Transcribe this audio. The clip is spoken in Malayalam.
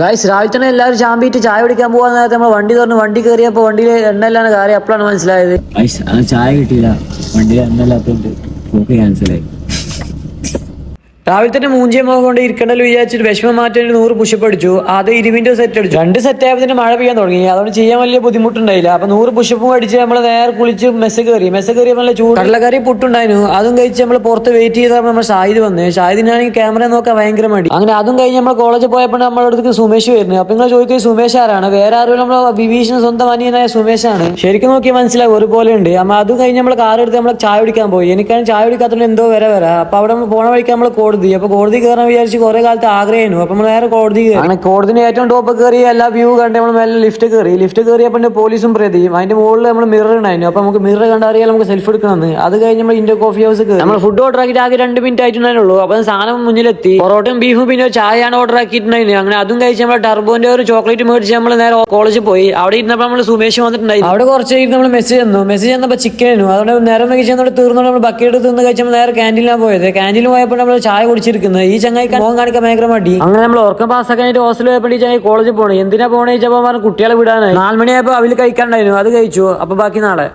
ഗായ്സ് രാവിലെ തന്നെ എല്ലാവരും ചാമ്പിയിട്ട് ചായ കുടിക്കാൻ പോകാൻ നേരത്തെ നമ്മൾ വണ്ടി തുറന്ന് വണ്ടി കയറിയപ്പോൾ വണ്ടിയിൽ എണ്ണയിലാണ് കാര്യം. അപ്പോഴാണ് മനസ്സിലായത് ചായ കിട്ടിയില്ല, വണ്ടിയിൽ എണ്ണ ഇല്ലാത്തോണ്ട് പോക്ക് ക്യാൻസലായി. രാവിലെ തന്നെ മൂഞ്ചിയ മുഖം കൊണ്ട് ഇരിക്കണ്ടല്ലോ വിചാരിച്ചിട്ട് വിഷമം മാറ്റാൻ 100 പുഷപ്പ് അടിച്ചു. അത് 20 സെറ്റ് അടിച്ചു. 2 സെറ്റ് ആയപ്പോൾ തന്നെ മഴ പെയ്യാൻ തുടങ്ങി. അതുകൊണ്ട് ചെയ്യാൻ വലിയ ബുദ്ധിമുട്ടുണ്ടായില്ല. അപ്പൊ 100 പുഷപ്പും അടിച്ച് നമ്മൾ നേരെ കുളിച്ച് മെസ്സ് കയറി നല്ല ചൂട് കടലക്കറി പുട്ടുണ്ടായിരുന്നു. അതും കഴിച്ച് നമ്മൾ പുറത്ത് വെയിറ്റ് ചെയ്തപ്പോൾ നമ്മൾ ഷാഹിദ് വന്ന്. ഷാഹിദിനാണെങ്കിൽ ക്യാമറ നോക്കാൻ ഭയങ്കര മടി. അങ്ങനെ അതും കഴിഞ്ഞ് നമ്മൾ കോളേജിൽ പോയപ്പോൾ നമ്മുടെ അടുത്ത് സുമേഷ് വരുന്നു. അപ്പൊ നിങ്ങൾ ചോദിക്കുന്നത് സുമേഷ് ആരാണ്? വേറെ ആരും നമ്മൾ വിഭീഷണ സ്വന്തം അനിയനായ സുമേഷാണ്. ശരിക്കും നോക്കി മനസ്സിലാവും ഒരുപോലെ ഉണ്ട്. അമ്മ അതും കഴിഞ്ഞ് നമ്മൾ കാർ എടുത്ത് നമ്മൾ ചായ കുടിക്കാൻ പോയി. എനിക്കാണ് ചായ കുടിക്കാത്തതുകൊണ്ട് എന്തോ വരാം. അപ്പൊ അവിടെ നമ്മൾ പോണ വഴിക്ക് നമ്മൾ കോടതി. അപ്പൊ കോടതി കയറാൻ വിചാരിച്ച് കുറെ കാലത്ത് ആഗ്രഹമായിരുന്നു. അപ്പൊ നമ്മൾ നേരെ കോടതി കയറി. അങ്ങനെ കോടതിന്റെ ഏറ്റവും ടോപ്പ് കയറി എല്ലാ വ്യൂ കണ്ട് നമ്മൾ മേലെ ലിഫ്റ്റ് കയറിയപ്പോൾ പോലീസും പ്രതിയും അതിന്റെ മുകളിൽ നമ്മൾ മിറർ ഉണ്ടായിരുന്നു. അപ്പൊ നമുക്ക് മിറർ കണ്ടറിയാൽ നമുക്ക് സെൽഫ് എടുക്കണമെന്ന്. അത് കഴിഞ്ഞ് നമ്മൾ ഇന്ത്യ കോഫി ഹൗസ് കയറി. നമ്മൾ ഫുഡ് ഓർഡർ ആക്കിയിട്ട് ആകെ 2 മിനിറ്റ് ആയിട്ടുണ്ടായിരുന്നുള്ളൂ. അപ്പൊ സാധനം മുന്നിലെത്തി. പൊറോട്ടയും ബീഫും പിന്നെ ചായയാണ് ഓർഡർ ആക്കിയിട്ടുണ്ടായിരുന്നു. അങ്ങനെ അതും കഴിച്ച് നമ്മൾ ടർബോന്റെ ഒരു ചോക്ലേറ്റ് മേടിച്ച് നമ്മൾ നേരെ കോളേജിൽ പോയി. അവിടെ ഇരുന്നപ്പോൾ നമ്മൾ സുമേഷ് വന്നിട്ടുണ്ടായി. അവിടെ കുറച്ച് നമ്മൾ മെസ്സേജ് തന്നപ്പോൾ ചിക്കനും അതുകൊണ്ട് നേരം വൈകി ചെന്നോട് തീർന്നോണ്ട് നമ്മൾ ബക്കറ്റ് തിന്ന് കഴിച്ച് നമ്മൾ നേരെ ക്യാൻറ്റീനിലാണ് പോയത്. ക്യാൻറ്റീനിൽ പോയപ്പോൾ നമ്മൾ ചായ കുടിച്ചിരിക്കുന്നത്. ഈ ചങ്ങായിക്കാൻ മോൻ കാണിക്കാൻ ഭയങ്കര മടി. അങ്ങനെ നമ്മൾ ഉറക്കം പാസ്സാക്കാനായിട്ട് ഹോസ്റ്റലിൽ പോയപ്പോൾ ഈ ചങ്ങായി കോളേജിൽ പോകണം. എന്തിനാ പോകണേ ചോദിച്ചപ്പോൾ കുട്ടികളെ വിടാനായി. 4 മണിയായപ്പോൾ അവല് കഴിക്കാണ്ടായിരുന്നു. അത് കഴിച്ചു. അപ്പൊ ബാക്കി നാളെ.